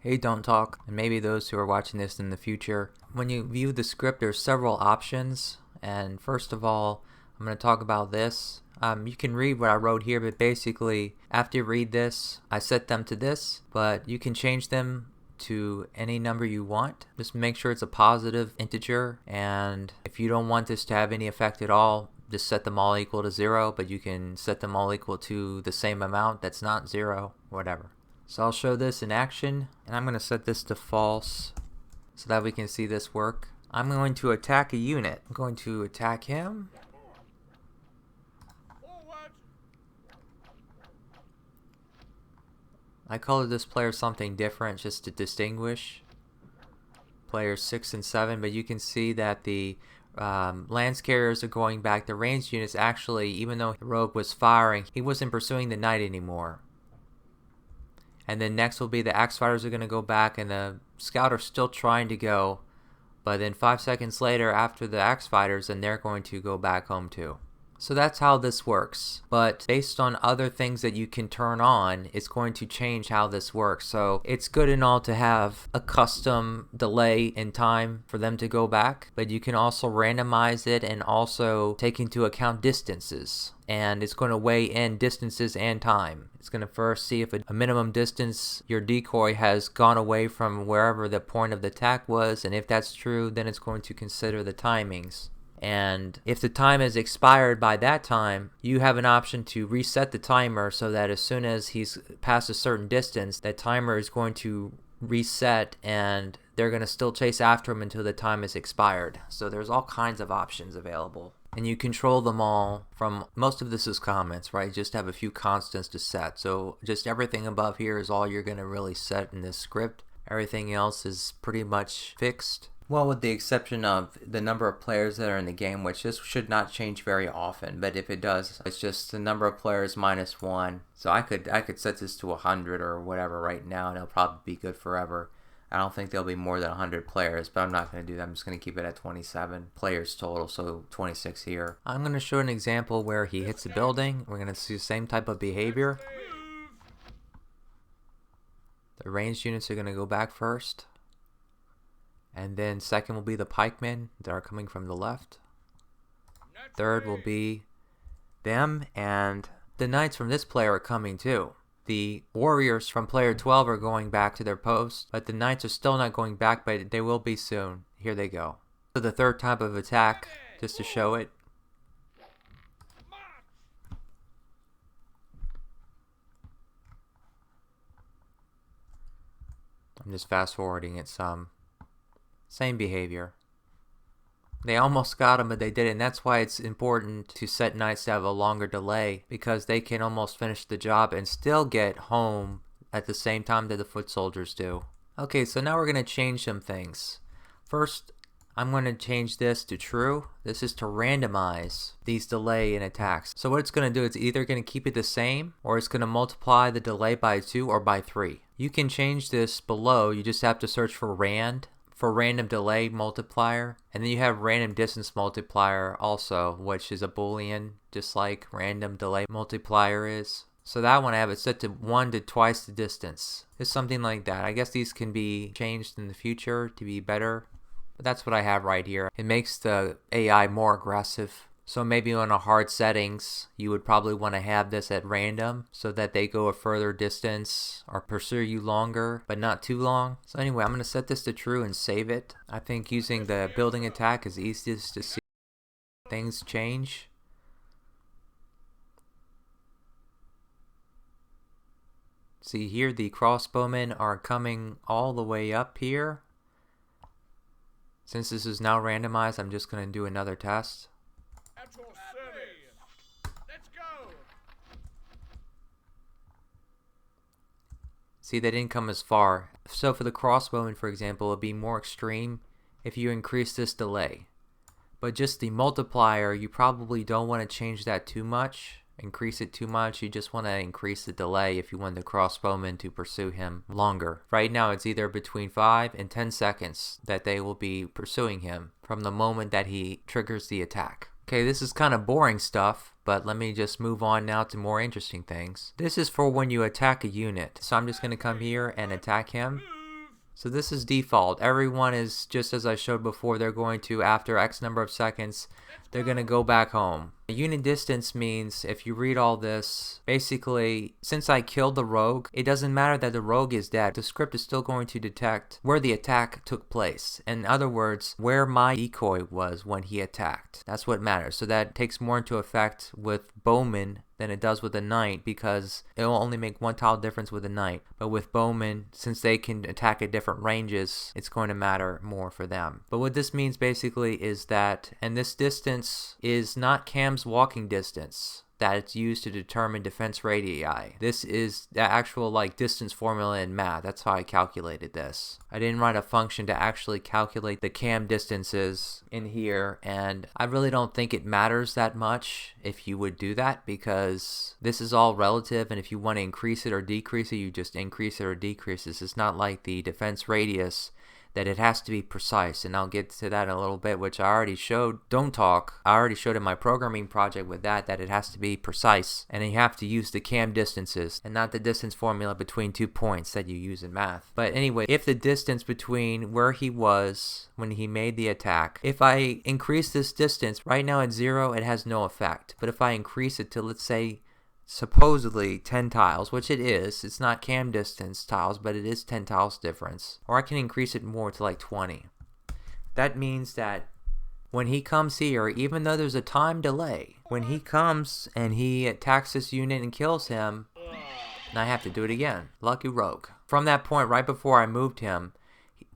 Hey Don't Talk, and maybe those who are watching this in the future. When you view the script, there's several options, and first of all, I'm going to talk about this. You can read what I wrote here, but basically, after you read this, I set them to this, but you can change them to any number you want. Just make sure it's a positive integer, and if you don't want this to have any effect at all, just set them all equal to 0, but you can set them all equal to the same amount that's not 0, whatever. So I'll show this in action, and I'm going to set this to false so that we can see this work. I'm going to attack a unit. I'm going to attack him. I colored this player something different just to distinguish players 6 and 7, but you can see that the lance carriers are going back. The ranged units actually, even though the rogue was firing, he wasn't pursuing the knight anymore. And then next will be the axe fighters are going to go back, and the scout are still trying to go, but then 5 seconds later after the axe fighters, then they're going to go back home too. So that's how this works, but based on other things that you can turn on, it's going to change how this works. So it's good and all to have a custom delay in time for them to go back, but you can also randomize it and also take into account distances. And it's going to weigh in distances and time. It's going to first see if a minimum distance your decoy has gone away from wherever the point of the attack was, and if that's true, then it's going to consider the timings. And if the time has expired by that time, you have an option to reset the timer so that as soon as he's past a certain distance, that timer is going to reset and they're going to still chase after him until the time is expired. So there's all kinds of options available. And you control them all from, most of this is comments, right? Just have a few constants to set. So just everything above here is all you're going to really set in this script. Everything else is pretty much fixed. Well, with the exception of the number of players that are in the game, which this should not change very often, but if it does, it's just the number of players minus 1. So I could set this to 100 or whatever right now, and it'll probably be good forever. I don't think there'll be more than 100 players, but I'm not going to do that. I'm just going to keep it at 27 players total, so 26 here. I'm going to show an example where he hits a building. We're going to see the same type of behavior. The ranged units are going to go back first. And then second will be the pikemen that are coming from the left. Third will be them, and the knights from this player are coming too. The warriors from player 12 are going back to their post, but the knights are still not going back, but they will be soon. Here they go. So the third type of attack, just to show it. I'm just fast forwarding it some. Same behavior. They almost got him, but they didn't. That's why it's important to set knights to have a longer delay, because they can almost finish the job and still get home at the same time that the foot soldiers do. Okay, so now we're going to change some things. First, I'm going to change this to true. This is to randomize these delay in attacks. So what it's going to do, it's either going to keep it the same, or it's going to multiply the delay by 2 or by 3. You can change this below. You just have to search for random delay multiplier, and then you have random distance multiplier also, which is a boolean, just like random delay multiplier is. So that one I have it set to 1 to twice the distance. It's something like that. I guess these can be changed in the future to be better, but that's what I have right here. It makes the AI more aggressive. So maybe on a hard settings, you would probably want to have this at random so that they go a further distance or pursue you longer, but not too long. So anyway, I'm going to set this to true and save it. I think using the building attack is easiest to see things change. See here, the crossbowmen are coming all the way up here. Since this is now randomized, I'm just going to do another test. See, they didn't come as far. So for the crossbowman, for example, it would be more extreme if you increase this delay. But just the multiplier, you probably don't want to change that too much, increase it too much. You just want to increase the delay if you want the crossbowman to pursue him longer. Right now it's either between 5 and 10 seconds that they will be pursuing him from the moment that he triggers the attack. Okay, this is kind of boring stuff, but let me just move on now to more interesting things. This is for when you attack a unit. So I'm just going to come here and attack him. So this is default. Everyone is just as I showed before. They're going to, after X number of seconds, they're going to go back home. Unit distance means, if you read all this, basically, since I killed the rogue, it doesn't matter that the rogue is dead. The script is still going to detect where the attack took place. In other words, where my decoy was when he attacked. That's what matters. So that takes more into effect with bowmen than it does with a knight, because it will only make one tile difference with a knight. But with bowmen, since they can attack at different ranges, it's going to matter more for them. But what this means basically is that, and this distance is not KaM's walking distance that it's used to determine defense radii. This is the actual distance formula in math. That's how I calculated this. I didn't write a function to actually calculate the KaM distances in here, and I really don't think it matters that much if you would do that, because this is all relative, and if you want to increase it or decrease it, you just increase it or decrease it. It's not like the defense radius that it has to be precise, and I'll get to that in a little bit, which I already showed. Don't talk. I already showed in my programming project with that it has to be precise, and you have to use the KaM distances and not the distance formula between 2 points that you use in math. But anyway, if the distance between where he was when he made the attack, if I increase this distance, right now at 0 it has no effect, but if I increase it to, let's say, supposedly 10 tiles, which it is. It's not KaM distance tiles, but it is 10 tiles difference. Or I can increase it more to 20. That means that when he comes here, even though there's a time delay, when he comes and he attacks this unit and kills him, and I have to do it again. Lucky rogue. From that point, right before I moved him,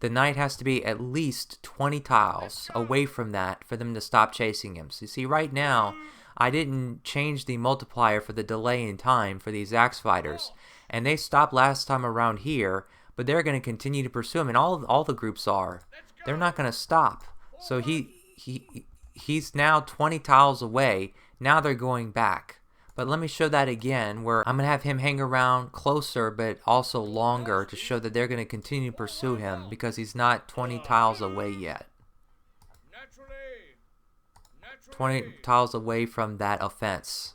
the knight has to be at least 20 tiles away from that for them to stop chasing him. So you see, right now, I didn't change the multiplier for the delay in time for these axe fighters, and they stopped last time around here, but they're going to continue to pursue him, and all the groups are. They're not going to stop. So he's now 20 tiles away. Now they're going back. But let me show that again, where I'm going to have him hang around closer but also longer to show that they're going to continue to pursue him because he's not 20 tiles away yet. 20 tiles away from that offense.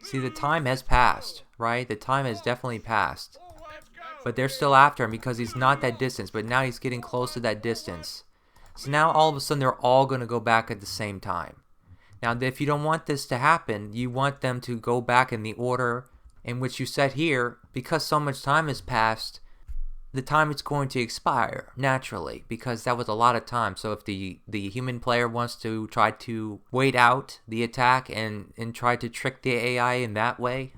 See, the time has passed, right? The time has definitely passed. But they're still after him because he's not that distance, but now he's getting close to that distance. So now all of a sudden they're all going to go back at the same time. Now, if you don't want this to happen, you want them to go back in the order in which you set here. Because so much time has passed, the time it's going to expire naturally, because that was a lot of time. So if the human player wants to try to wait out the attack and try to trick the AI in that way,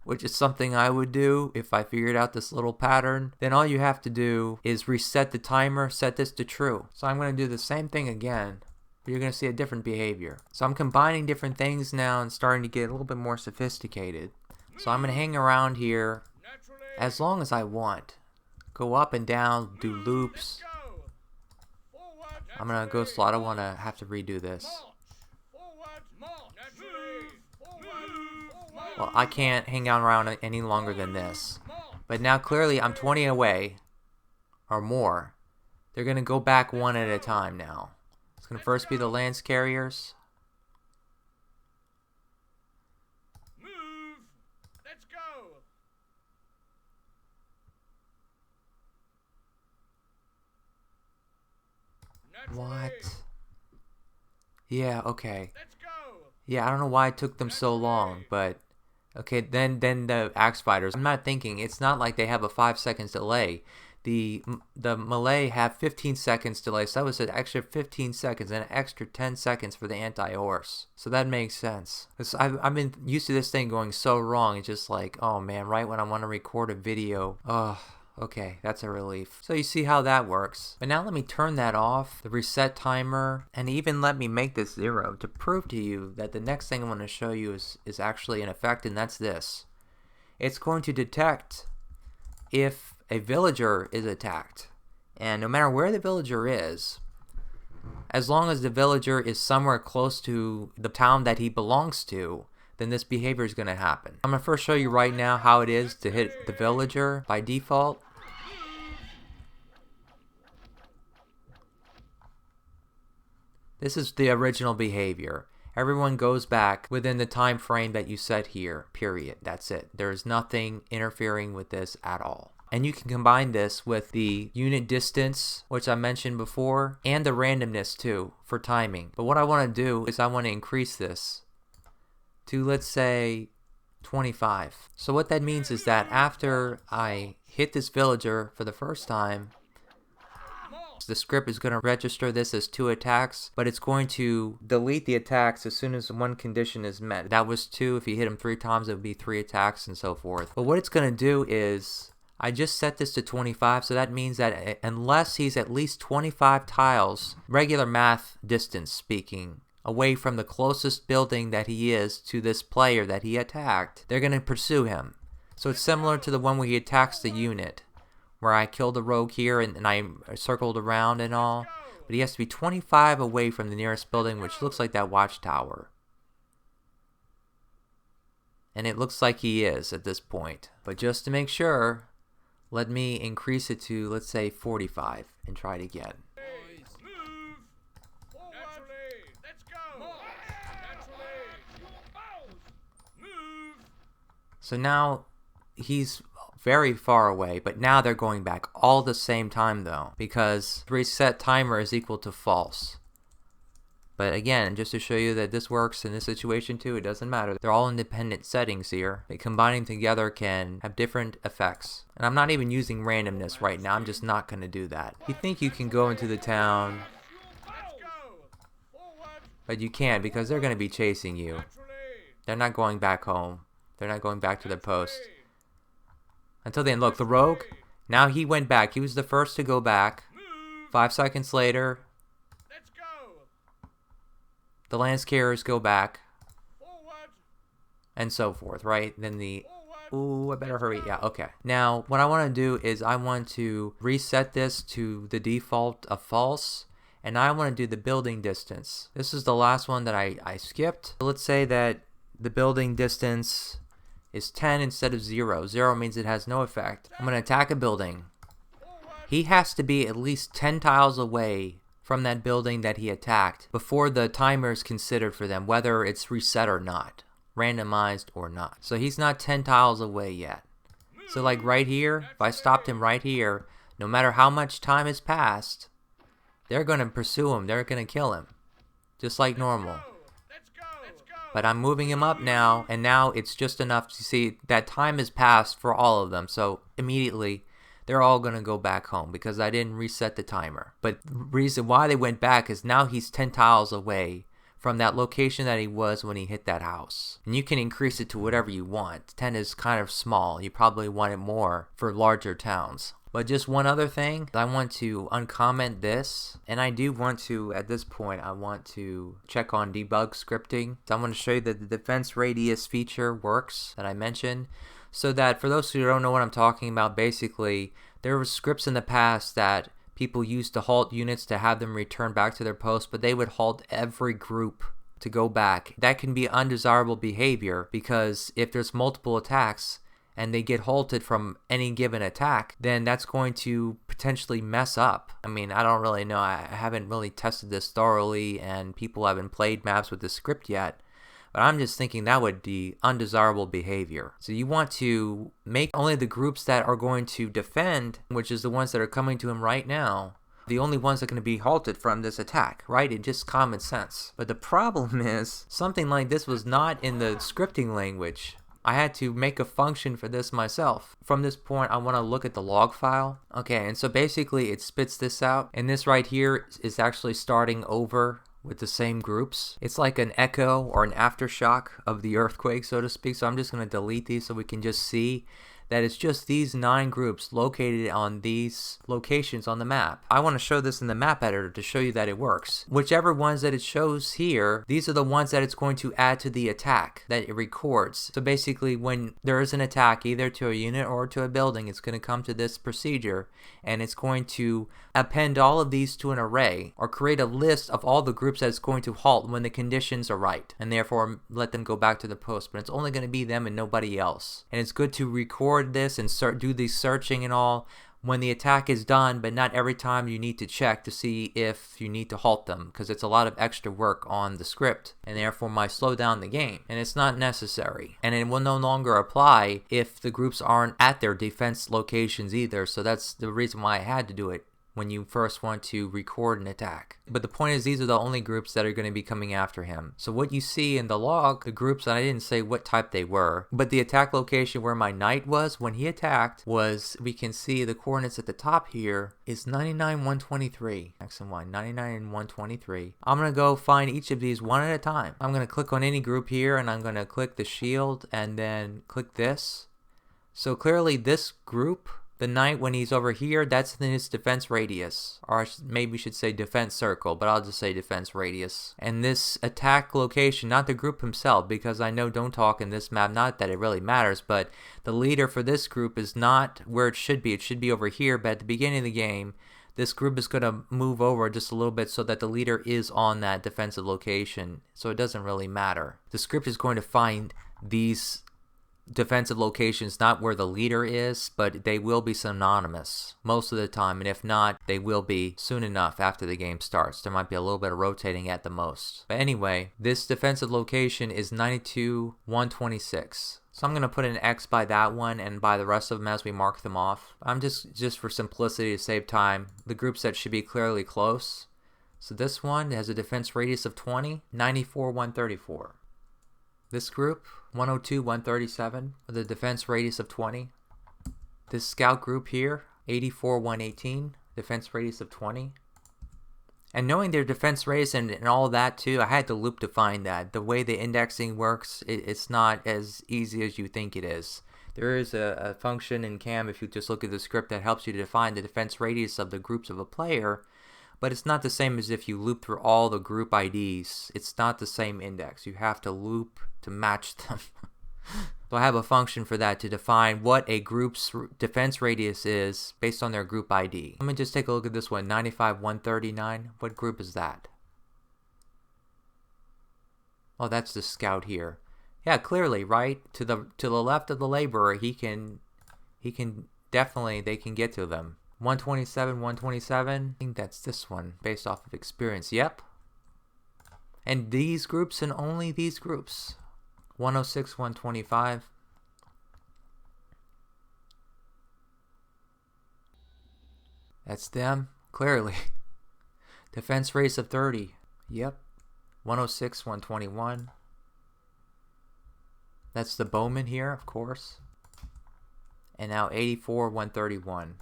which is something I would do if I figured out this little pattern, then all you have to do is reset the timer, set this to true. So I'm going to do the same thing again, but you're going to see a different behavior. So I'm combining different things now and starting to get a little bit more sophisticated. So I'm going to hang around here as long as I want. Go up and down, do loops. I'm going to go slow. I don't want to have to redo this. Well, I can't hang out around any longer than this. But now clearly I'm 20 away or more. They're going to go back one at a time now. It's going to first be the lance carriers. What? Yeah, okay. Yeah, I don't know why it took them so long, but okay, then the axe fighters. I'm not thinking, it's not like they have a 5 seconds delay. The melee have 15 seconds delay, so that was an extra 15 seconds and an extra 10 seconds for the anti-horse. So that makes sense. I've been used to this thing going so wrong. It's just like, oh man, right when I want to record a video, okay, that's a relief. So you see how that works. But now let me turn that off, the reset timer, and even let me make this 0 to prove to you that the next thing I'm going to show you is actually an effect, and that's this. It's going to detect if a villager is attacked. And no matter where the villager is, as long as the villager is somewhere close to the town that he belongs to, then this behavior is going to happen. I'm going to first show you right now how it is to hit the villager by default. This is the original behavior. everyone goes back within the time frame that you set here, period. That's it. There's nothing interfering with this at all. And you can combine this with the unit distance, which I mentioned before, and the randomness too for timing. But what I want to do is I want to increase this to, let's say, 25. So what that means is that after I hit this villager for the first time, the script is going to register this as 2 attacks, but it's going to delete the attacks as soon as one condition is met. That was 2. If you hit him 3 times, it would be 3 attacks and so forth. But what it's going to do is, I just set this to 25, so that means that unless he's at least 25 tiles, regular math distance speaking, away from the closest building that he is to this player that he attacked, they're going to pursue him. So it's similar to the one where he attacks the unit, where I killed the rogue here and I circled around and all. But he has to be 25 away from the nearest building, which looks like that watchtower. And it looks like he is at this point. But just to make sure, let me increase it to, let's say, 45 and try it again. So now he's very far away, but now they're going back all the same time though, because reset timer is equal to false. But again, just to show you that this works in this situation too, it doesn't matter. They're all independent settings here. They combining together can have different effects. And I'm not even using randomness right now. I'm just not going to do that. You think you can go into the town, but you can't because they're going to be chasing you. They're not going back home. They're not going back to their post. Until then, look, the rogue, now he went back. He was the first to go back. 5 seconds later, the lance carriers go back. And so forth, right? Then the, ooh, I better hurry. Yeah, okay. Now, what I want to do is I want to reset this to the default of false. And I want to do the building distance. This is the last one that I skipped. Let's say that the building distance is 10 instead of 0. 0 means it has no effect. I'm going to attack a building. He has to be at least 10 tiles away from that building that he attacked before the timer is considered for them, whether it's reset or not, randomized or not. So he's not 10 tiles away yet. So like right here, if I stopped him right here, no matter how much time has passed, they're going to pursue him. They're going to kill him, just like normal. But I'm moving him up now, and now it's just enough to see that time has passed for all of them. So immediately, they're all going to go back home because I didn't reset the timer. But the reason why they went back is now he's 10 tiles away from that location that he was when he hit that house. And you can increase it to whatever you want. 10 is kind of small. You probably want it more for larger towns. But just one other thing, I want to uncomment this, and I do want to, at this point, I want to check on debug scripting. So I'm going to show you that the defense radius feature works that I mentioned, so that for those who don't know what I'm talking about, basically, there were scripts in the past that people used to halt units to have them return back to their post, but they would halt every group to go back. That can be undesirable behavior because if there's multiple attacks, and they get halted from any given attack, then that's going to potentially mess up. I mean, I don't really know. I haven't really tested this thoroughly, and people haven't played maps with this script yet. But I'm just thinking that would be undesirable behavior. So you want to make only the groups that are going to defend, which is the ones that are coming to him right now, the only ones that are going to be halted from this attack, right? It's just common sense. But the problem is, something like this was not in the scripting language. I had to make a function for this myself. From this point, I want to look at the log file. Okay, and so basically it spits this out. And this right here is actually starting over with the same groups. It's like an echo or an aftershock of the earthquake, so to speak. So I'm just going to delete these so we can just see that it's just these 9 groups located on these locations on the map. I want to show this in the map editor to show you that it works. Whichever ones that it shows here, these are the ones that it's going to add to the attack that it records. So basically when there is an attack either to a unit or to a building, it's going to come to this procedure and it's going to append all of these to an array or create a list of all the groups that it's going to halt when the conditions are right and therefore let them go back to the post. But it's only going to be them and nobody else. And it's good to record this and do the searching and all when the attack is done, but not every time you need to check to see if you need to halt them, because it's a lot of extra work on the script and therefore might slow down the game, and it's not necessary. And it will no longer apply if the groups aren't at their defense locations either, so that's the reason why I had to do it when you first want to record an attack. But the point is, these are the only groups that are going to be coming after him. So what you see in the log, the groups, and I didn't say what type they were, but the attack location where my knight was when he attacked was, we can see the coordinates at the top here is 99, 123. X and Y, 99 and 123. I'm going to go find each of these one at a time. I'm going to click on any group here, and I'm going to click the shield and then click this. So clearly this group, the knight, when he's over here, that's in his defense radius, or maybe we should say defense circle, but I'll just say defense radius. And this attack location, not the group himself, because I know don't talk in this map, not that it really matters, but the leader for this group is not where it should be. It should be over here, but at the beginning of the game, this group is going to move over just a little bit so that the leader is on that defensive location, so it doesn't really matter. The script is going to find these defensive locations not where the leader is, but they will be synonymous most of the time, and if not, they will be soon enough after the game starts. There might be a little bit of rotating at the most. But anyway, this defensive location is 92, 126. So I'm going to put an X by that one and by the rest of them as we mark them off. I'm just for simplicity to save time, the groups that should be clearly close. So this one has a defense radius of 20, 94, 134. This group, 102, 137, with a defense radius of 20. This scout group here, 84, 118, defense radius of 20. And knowing their defense radius and all that too, I had to loop to find that. The way the indexing works, it's not as easy as you think it is. There is a function in KaM, if you just look at the script, that helps you to define the defense radius of the groups of a player, but it's not the same as if you loop through all the group IDs. It's not the same index. You have to loop to match them. So I have a function for that to define what a group's defense radius is based on their group ID. Let me just take a look at this one, 95, 139. What group is that? Oh, that's the scout here. Yeah, clearly, right? To the left of the laborer, he can definitely, they can get to them. 127, 127. I think that's this one based off of experience. Yep. And these groups and only these groups. 106, 125. That's them, clearly. Defense race of 30. Yep. 106, 121. That's the bowman here, of course. And now 84, 131.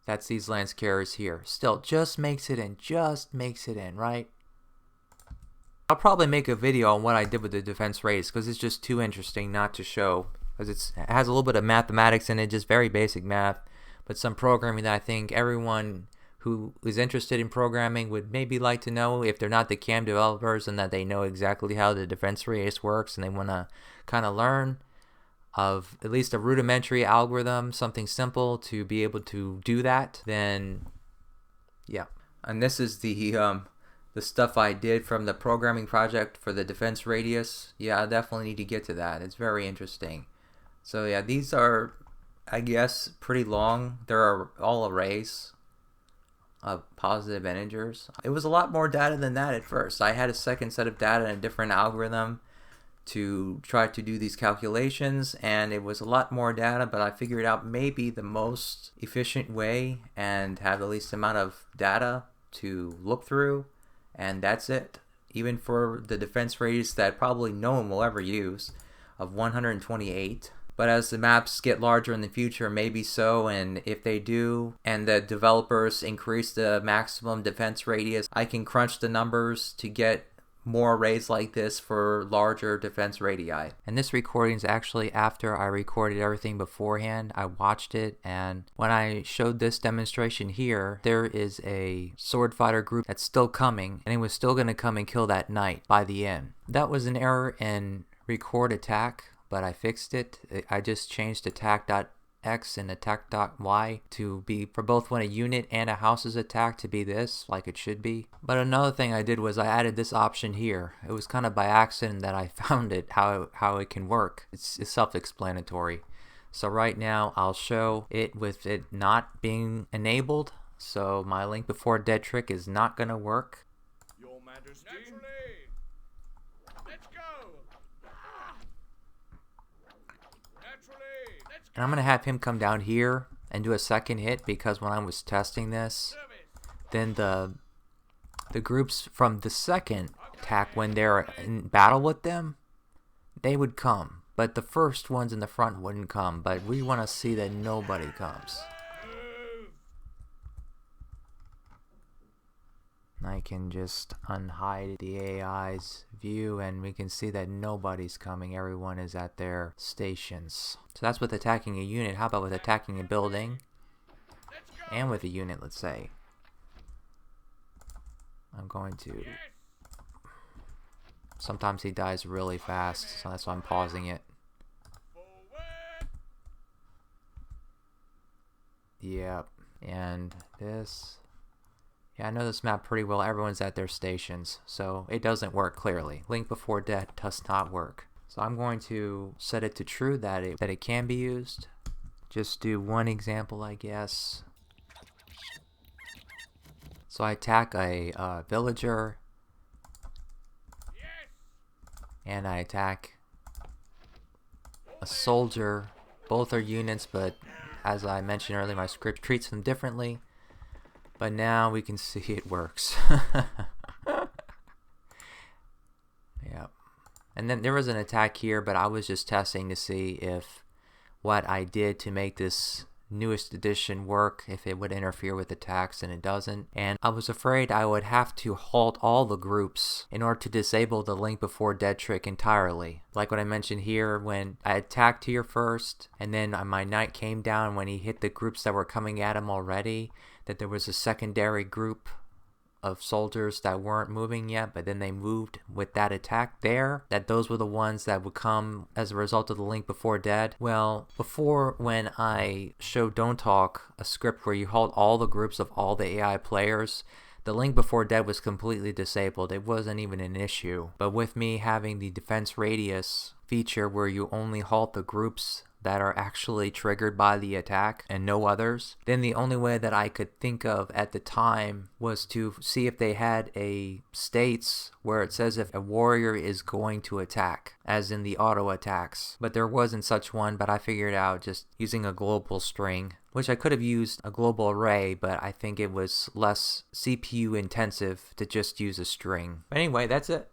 That's these lance carriers here. Still, just makes it in, right? I'll probably make a video on what I did with the defense race because it's just too interesting not to show. Because it has a little bit of mathematics in it, just very basic math, but some programming that I think everyone who is interested in programming would maybe like to know if they're not the KaM developers, and that they know exactly how the defense race works and they want to kind of learn of at least a rudimentary algorithm, something simple to be able to do that, then yeah. And this is the stuff I did from the programming project for the defense radius. Yeah, I definitely need to get to that. It's very interesting. So yeah, these are, I guess, pretty long. They're all arrays of positive integers. It was a lot more data than that at first. I had a second set of data and a different algorithm to try to do these calculations, and it was a lot more data, but I figured out maybe the most efficient way and have the least amount of data to look through, and that's it. Even for the defense radius that probably no one will ever use, of 128. But as the maps get larger in the future, maybe so, and if they do, and the developers increase the maximum defense radius, I can crunch the numbers to get more arrays like this for larger defense radii. And this recording is actually after I recorded everything beforehand. I watched it, and when I showed this demonstration here, there is a sword fighter group that's still coming, and it was still going to come and kill that knight by the end. That was an error in record attack, but I fixed it. I just changed attack.x and attack.y to be for both when a unit and a house is attacked to be this, like it should be. But another thing I did was I added this option here. It was kind of by accident that I found it, how it can work. It's self-explanatory. So right now I'll show it with it not being enabled. So my link before dead trick is not gonna work. Your Majesty. Naturally. Let's go. Naturally. Let's go. And I'm gonna have him come down here and do a second hit, because when I was testing this, then the groups from the second attack, when they're in battle with them, they would come, but the first ones in the front wouldn't come. But we want to see that nobody comes. I can just unhide the AI's view and we can see that nobody's coming. Everyone is at their stations. So that's with attacking a unit. How about with attacking a building and with a unit, let's say? I'm going to... Sometimes he dies really fast, so that's why I'm pausing it. Yep, and this... Yeah, I know this map pretty well. Everyone's at their stations, so it doesn't work clearly. Link before death does not work. So I'm going to set it to true that it can be used. Just do one example, I guess. So I attack a villager, and I attack a soldier. Both are units, but as I mentioned earlier, my script treats them differently. But now we can see it works. Yep. And then there was an attack here, but I was just testing to see if what I did to make this newest edition work, if it would interfere with attacks, and it doesn't. And I was afraid I would have to halt all the groups in order to disable the link before dead trick entirely. Like what I mentioned here, when I attacked here first, and then my knight came down when he hit the groups that were coming at him already, that there was a secondary group of soldiers that weren't moving yet, but then they moved with that attack there, that those were the ones that would come as a result of the link before dead. Well, before, when I showed Don't Talk, a script where you halt all the groups of all the AI players, the link before dead was completely disabled. It wasn't even an issue. But with me having the defense radius feature where you only halt the groups that are actually triggered by the attack and no others, then the only way that I could think of at the time was to see if they had a states where it says if a warrior is going to attack, as in the auto attacks. But there wasn't such one, but I figured out just using a global string, which I could have used a global array, but I think it was less CPU intensive to just use a string. But anyway, that's it.